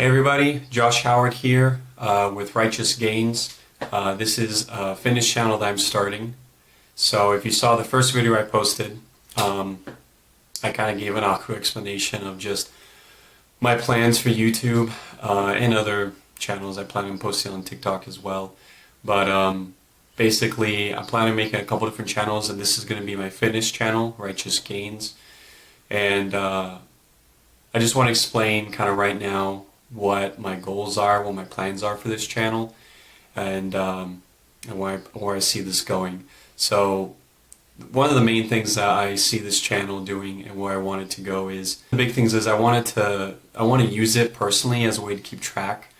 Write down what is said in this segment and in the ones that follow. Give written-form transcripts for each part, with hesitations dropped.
Hey everybody, Josh Howard here with Righteous Gains. This is a fitness channel that I'm starting. So if you saw the first video I posted, I kind of gave an awkward explanation of just my plans for YouTube and other channels. I plan on posting on TikTok as well. But basically, I plan on making a couple different channels, and this is going to be my fitness channel, Righteous Gains. And I just want to explain kind of right now what my goals are, what my plans are for this channel, and where I see this going. So one of the main things that I see this channel doing and where I want it to go is, the big things is I want to use it personally as a way to keep track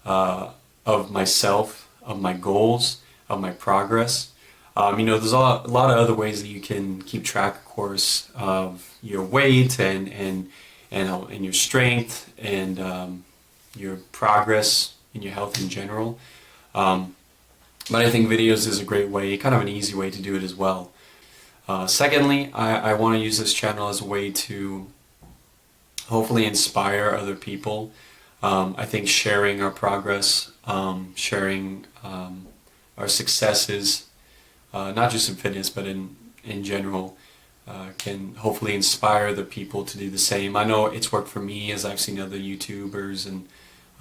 of myself, of my goals, of my progress. There's a lot of other ways that you can keep track, of course, of your weight and your strength and your progress in your health in general. But I think videos is a great way, kind of an easy way to do it as well. Secondly, I want to use this channel as a way to hopefully inspire other people. I think sharing our progress, sharing our successes, not just in fitness but in general, can hopefully inspire other people to do the same. I know it's worked for me, as I've seen other YouTubers and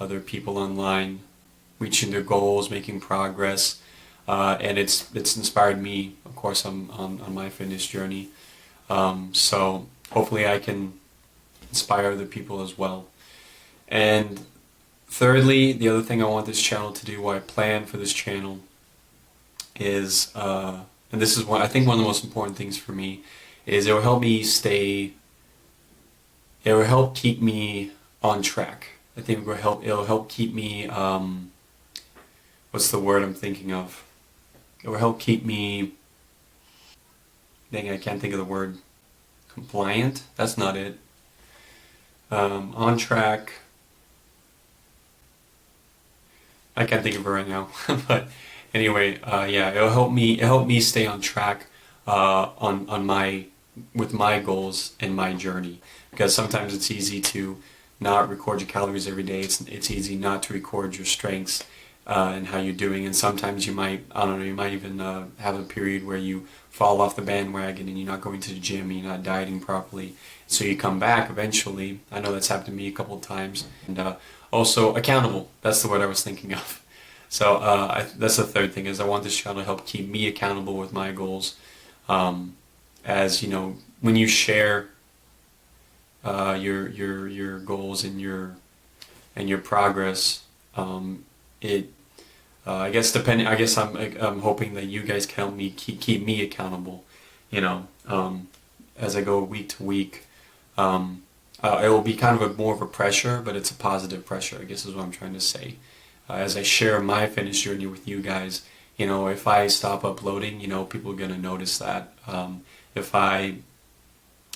other people online reaching their goals, making progress, and it's inspired me, of course, on my fitness journey. So hopefully I can inspire other people as well. And thirdly, the other thing I want this channel to do, what I plan for this channel, is, and this is I think one of the most important things for me, is it will help me it will help keep me on track. I think it'll help keep me, what's the word I'm thinking of? It will help keep me, dang, I can't think of the word, compliant? That's not it. On track. I can't think of it right now. But anyway, yeah, it'll help me stay on track with my goals and my journey, because sometimes it's easy to not record your calories every day. It's easy not to record your strengths and how you're doing, and sometimes you might, I don't know, you might even have a period where you fall off the bandwagon and you're not going to the gym, and you're not dieting properly, so you come back eventually. I know that's happened to me a couple of times. And also accountable, that's the word I was thinking of. So that's the third thing, is I want this channel to help keep me accountable with my goals. As you know, when you share your goals and your progress, I guess I'm hoping that you guys can help me keep me accountable. As I go week to week, it will be kind of more of a pressure, but it's a positive pressure, I guess is what I'm trying to say. As I share my fitness journey with you guys, if I stop uploading, people are gonna notice that. If I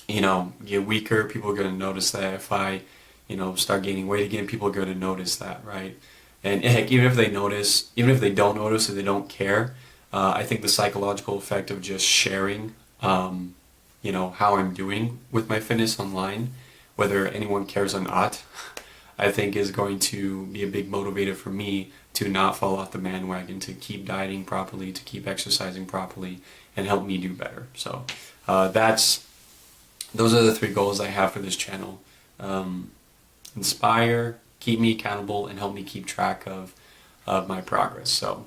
get weaker, people are going to notice that. If I, start gaining weight again, people are going to notice that, right? And heck, even if they don't notice or they don't care, I think the psychological effect of just sharing, how I'm doing with my fitness online, whether anyone cares or not, I think is going to be a big motivator for me to not fall off the bandwagon, to keep dieting properly, to keep exercising properly, and help me do better. So those are the three goals I have for this channel. Inspire, keep me accountable, and help me keep track of my progress. So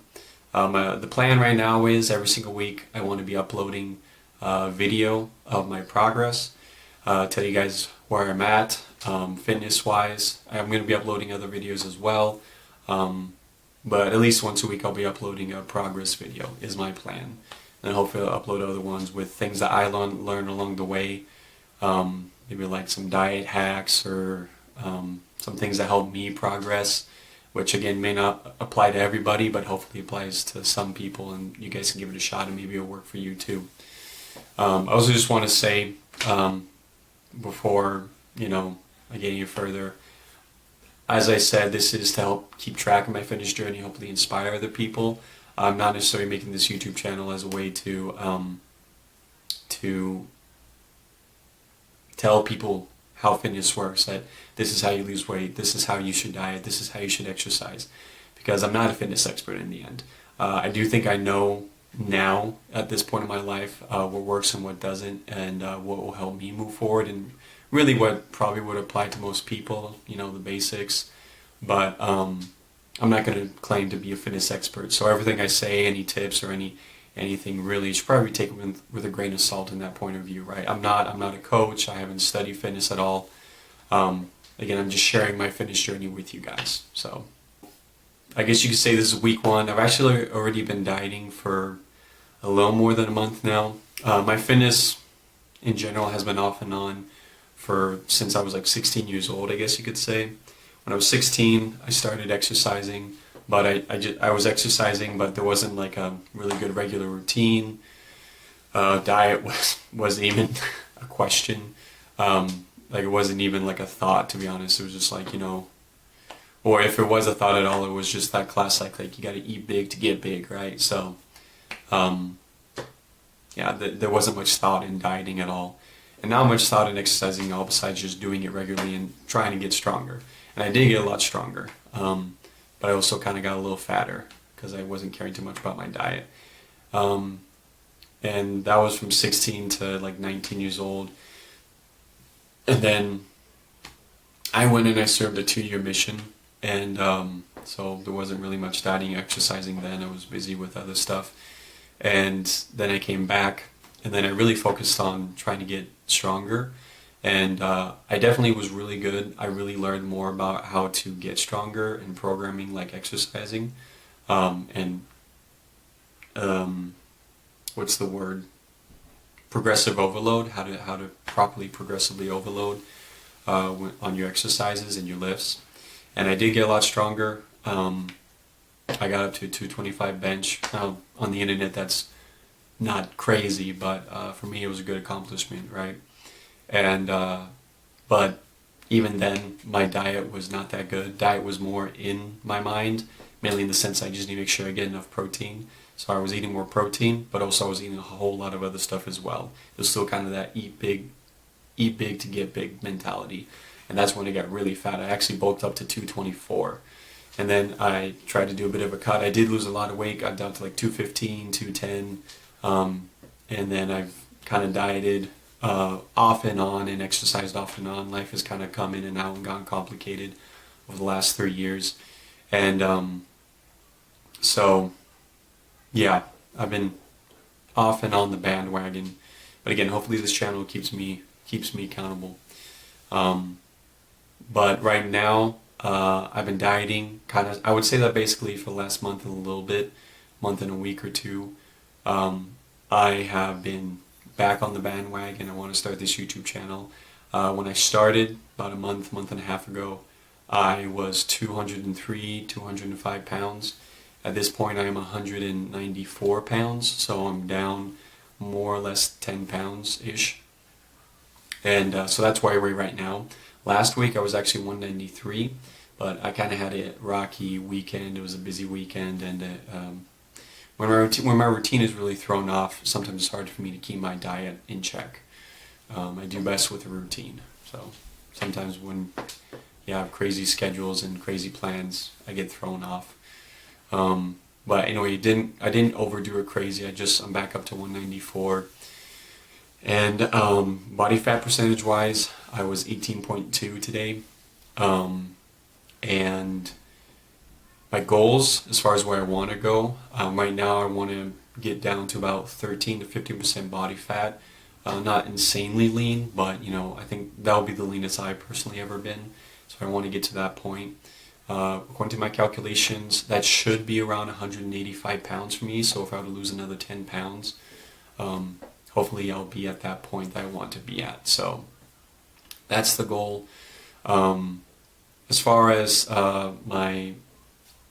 the plan right now is every single week I want to be uploading a video of my progress, tell you guys where I'm at fitness wise. I'm going to be uploading other videos as well, but at least once a week I'll be uploading a progress video is my plan. And hopefully I'll upload other ones with things that I learn along the way, maybe like some diet hacks or some things that help me progress, which again may not apply to everybody, but hopefully applies to some people, and you guys can give it a shot and maybe it'll work for you too. I also just want to say, before I get any further, as I said, this is to help keep track of my fitness journey, hopefully inspire other people. I'm not necessarily making this YouTube channel as a way to tell people how fitness works, that this is how you lose weight, this is how you should diet, this is how you should exercise, because I'm not a fitness expert in the end. I do think I know now at this point in my life what works and what doesn't, and what will help me move forward, and really what probably would apply to most people, you know, the basics. But I'm not going to claim to be a fitness expert, so everything I say, any tips or anything really, you should probably take it with a grain of salt in that point of view, right? I'm not a coach. I haven't studied fitness at all. Again, I'm just sharing my fitness journey with you guys. So I guess you could say this is week 1. I've actually already been dieting for a little more than a month now. My fitness in general has been off and on since I was like 16 years old, I guess you could say. When I was 16, I started exercising, but I was exercising, but there wasn't like a really good regular routine. Diet wasn't even a question. Like it wasn't even like a thought, to be honest. It was just like, you know, or if it was a thought at all, it was just that classic, like you got to eat big to get big, right? So, yeah, there wasn't much thought in dieting at all. And not much thought in exercising, all besides just doing it regularly and trying to get stronger. And I did get a lot stronger, but I also kind of got a little fatter because I wasn't caring too much about my diet. And that was from 16 to like 19 years old. And then I went and I served a 2-year mission, and so there wasn't really much dieting, exercising then. I was busy with other stuff. And then I came back, and then I really focused on trying to get stronger. And I definitely was really good. I really learned more about how to get stronger in programming, like exercising, and what's the word? Progressive overload. How to properly progressively overload on your exercises and your lifts. And I did get a lot stronger. I got up to 225 bench. On the internet, that's not crazy, but for me, it was a good accomplishment, right? And but even then, my diet was not that good. Diet was more in my mind, mainly in the sense I just need to make sure I get enough protein. So I was eating more protein, but also I was eating a whole lot of other stuff as well. It was still kind of that eat big to get big mentality. And that's when I got really fat. I actually bulked up to 224. And then I tried to do a bit of a cut. I did lose a lot of weight, got down to like 215, 210. And then I've kind of dieted off and on and exercised off and on. Life has kind of come in and out and gotten complicated over the last 3 years. And so, yeah, I've been off and on the bandwagon. But again, hopefully this channel keeps me accountable. But right now, I've been dieting kind of, I would say that basically for the last month and a little bit, month and a week or two. I have been back on the bandwagon. I want to start this YouTube channel. When I started about a month and a half ago, I was 203, 205 pounds. At this point, I am 194 pounds, so I'm down more or less 10 pounds-ish. And so that's where I weigh right now. Last week, I was actually 193, but I kind of had a rocky weekend. It was a busy weekend, and when my routine is really thrown off, sometimes it's hard for me to keep my diet in check. I do best with a routine. So sometimes when you have crazy schedules and crazy plans, I get thrown off. But anyway, I didn't overdo it crazy. I'm back up to 194. And body fat percentage wise, I was 18.2 today. And my goals, as far as where I want to go, right now I want to get down to about 13 to 15% body fat. Not insanely lean, but I think that'll be the leanest I've personally ever been. So I want to get to that point. According to my calculations, that should be around 185 pounds for me. So if I were to lose another 10 pounds, hopefully I'll be at that point that I want to be at. So that's the goal. As far as my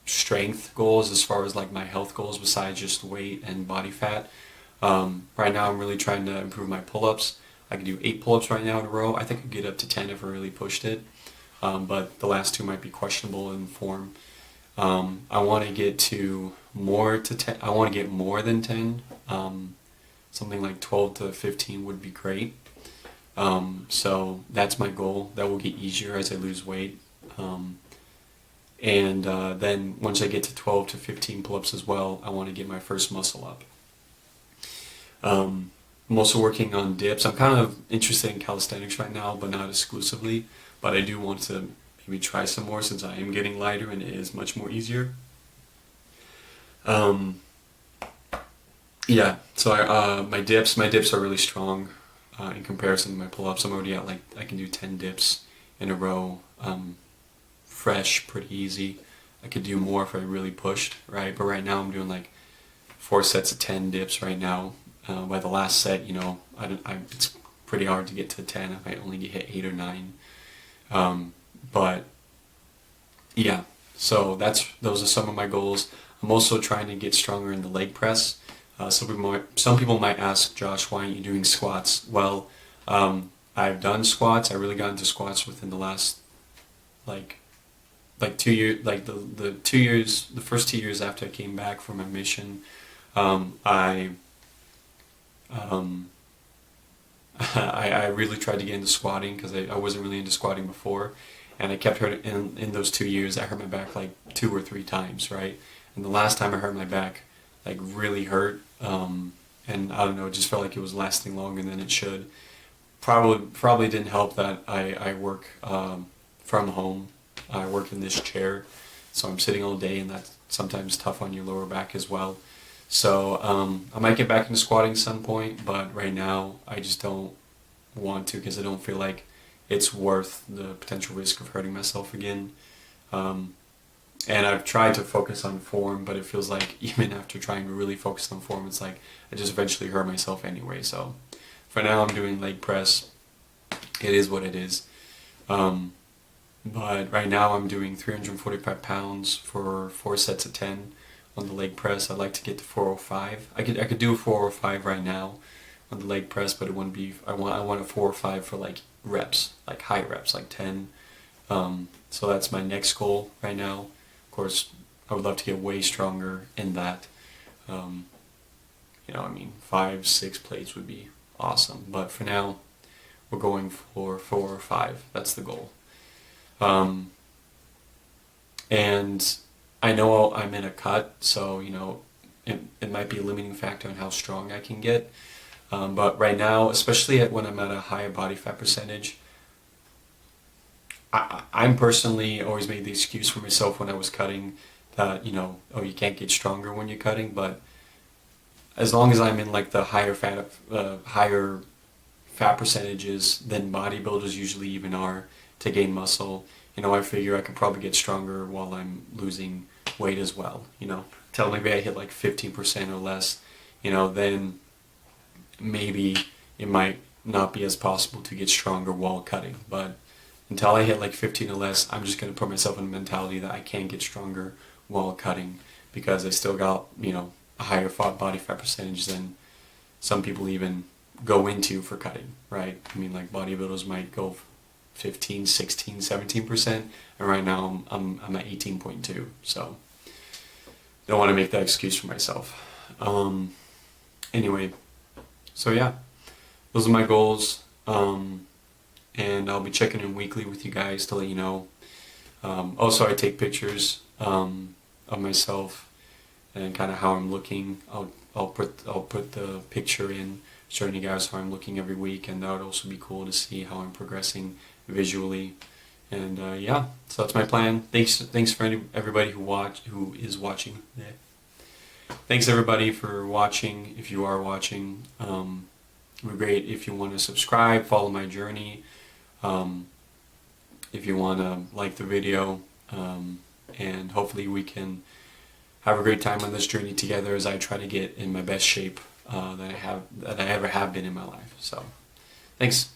strength goals, as far as like my health goals besides just weight and body fat, right now I'm really trying to improve my pull-ups. I can do 8 pull-ups right now in a row. I think I could get up to 10 if I really pushed it. But the last 2 might be questionable in form. I want to get to more to 10. I want to get more than 10. Something like 12 to 15 would be great. So that's my goal. That will get easier as I lose weight. And then once I get to 12 to 15 pull-ups as well, I want to get my first muscle up. I'm also working on dips. I'm kind of interested in calisthenics right now, but not exclusively. But I do want to maybe try some more since I am getting lighter and it is much more easier. Yeah, so my dips are really strong in comparison to my pull-ups. I'm already at I can do 10 dips in a row, fresh, pretty easy. I could do more if I really pushed, right? But right now I'm doing 4 sets of 10 dips right now. By the last set, it's pretty hard to get to 10. I might only hit 8 or 9. But yeah, so those are some of my goals. I'm also trying to get stronger in the leg press. Some people might ask, Josh, why aren't you doing squats? Well, I've done squats. I really got into squats within the last 2 years, the 2 years, the first 2 years after I came back from my mission. I really tried to get into squatting because I wasn't really into squatting before, and I kept hurting in those 2 years. I hurt my back 2 or 3 times, right? And the last time I hurt my back, really hurt, and I don't know, it just felt like it was lasting longer than it should. Probably didn't help that I work from home. I work in this chair, so I'm sitting all day, and that's sometimes tough on your lower back as well. So I might get back into squatting at some point, but right now I just don't want to because I don't feel like it's worth the potential risk of hurting myself again. And I've tried to focus on form, but it feels like even after trying to really focus on form, it's like I just eventually hurt myself anyway. So for now I'm doing leg press. It is what it is. But right now I'm doing 345 pounds for 4 sets of 10 on the leg press. I'd like to get to 405. I could do a 405 right now on the leg press, but it wouldn't be. I want a 405 for reps, high reps, 10. So that's my next goal right now. Of course, I would love to get way stronger in that. 5, 6 plates would be awesome. But for now, we're going for 4 or 5. That's the goal. And I know I'm in a cut, so it might be a limiting factor on how strong I can get. But right now, especially when I'm at a higher body fat percentage, I'm personally always made the excuse for myself when I was cutting that you can't get stronger when you're cutting. But as long as I'm in the higher fat percentages than bodybuilders usually even are to gain muscle, I figure I could probably get stronger while I'm losing weight as well. Till maybe I hit 15% or less, then maybe it might not be as possible to get stronger while cutting. But until I hit 15 or less, I'm just going to put myself in a mentality that I can get stronger while cutting because I still got, a higher body fat percentage than some people even go into for cutting, right? Bodybuilders might go 15, 16, 17%, and right now I'm at 18.2, so don't want to make that excuse for myself. Anyway, so yeah, those are my goals, and I'll be checking in weekly with you guys to let you know. Also, I take pictures of myself and kind of how I'm looking. I'll put the picture in showing you guys how I'm looking every week, and that would also be cool to see how I'm progressing visually. And yeah, so that's my plan. Thanks for everybody who is watching. Yeah. Thanks everybody for watching. If you are watching, it would be great if you want to subscribe, follow my journey. If you want to like the video, and hopefully we can have a great time on this journey together as I try to get in my best shape that I ever have been in my life. So, thanks.